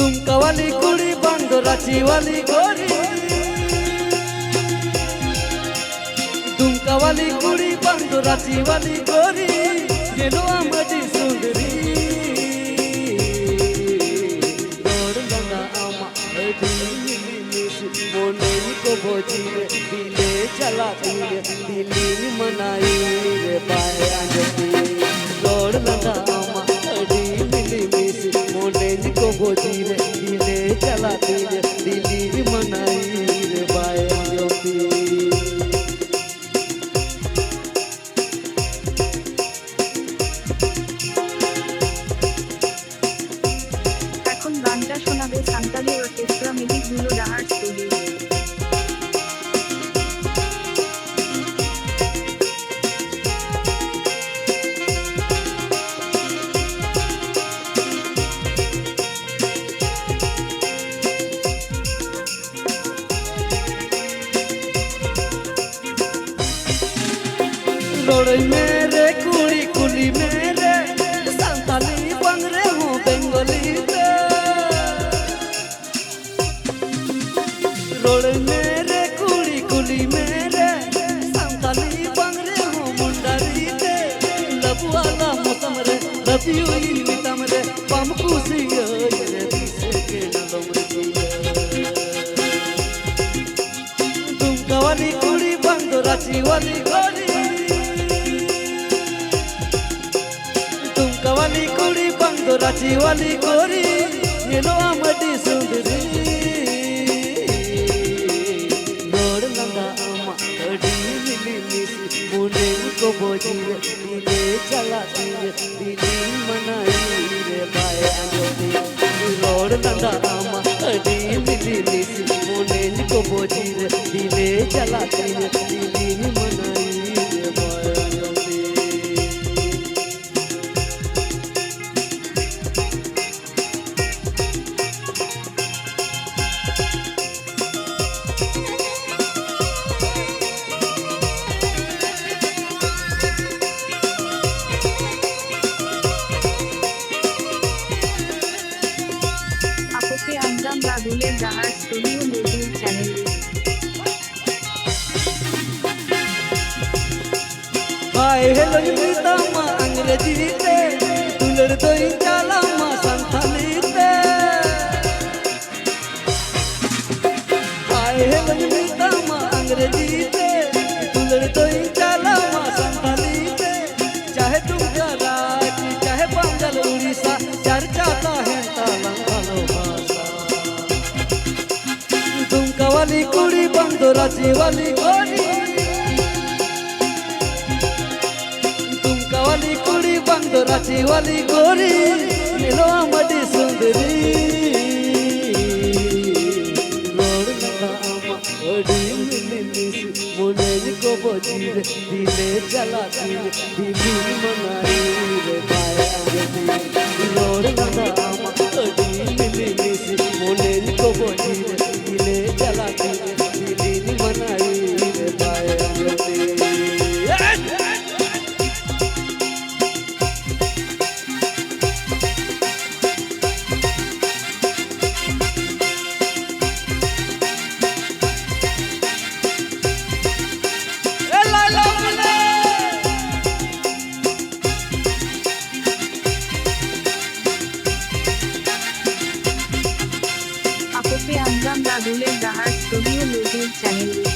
दुमका वाली कुड़ी बंद रांची वाली गोरी, दुमका वाली कुड़ी बंद रांची वाली गोरी, गेलो आमदी सुंदरी दौड़ लगा आमा मोने को भोजी रे दिले चलाती रे दिली मनाई रे पाया जती दौड़ लगा आमा मोने को भोजी रे दिले चलाती रे दिली मनाई रे पाया जती। এখন গানটা শোনাবে সান্তালি অর্কেস্ট্রা মিউজিক গুলো রাহার স্টুডিও। रोड़ई मेरे कुड़ी कुली मेरे संताली बन रे हूँ बंगाली ते रोड़ई मेरे कुड़ी कुली मेरे संताली बन रे हूँ मुंडारी ते लबुआला मौसम रे लबियोई नितम रे पम खुशी रे दिसे के नलम रे दुमका वाली कुड़ी बंद रांची वाली गोरी, दुमका वाली कुड़ी बंद रांची वाली गोरी, गेलो आमदी सुंदरी दौड़ लगा आमा अड़ी मिली मिसी मोने को भोजी रे दिले चलाती रे दिली मनाई रे पाया जती दौड़ लगा आमा अड़ी मिली मिसी मोने को भोजी रे दिले चलाती रे दिली मनाई रे पाया जती। आपके अंगम राहुलेर राहार studio YouTube channel. Hi hello निता मा अंग्रेजी ते दुलर तो इंचाला मा संथाली ते हाय हेलो निता मा अंग्रेजी ते दुलर तो इंचाला मा संथाली ते चाहे तुम कराची चाहे बंगाल उड़ीसा चर्चा है ताला भालो भाषा दुमका वाली कुड़ी बंद रांची वाली गोरी, दुमका वाली कुड़ी बंद रांची वाली गोरी, गेलो आमदी सुंदरी दौड़ लगा आमा अड़ी मिली मिसी मोने को भोजी रे दिले चलाती रे दिली मनाई रे पाया जती दौड़ लगा आमा अड़ी मिली मिसी मोने को भोजी रे दिले चलाती रे दिली मनाई रे पाया जती। आपके अंगम राहुलेर राहार स्टूडियो यूट्यूब चैनल।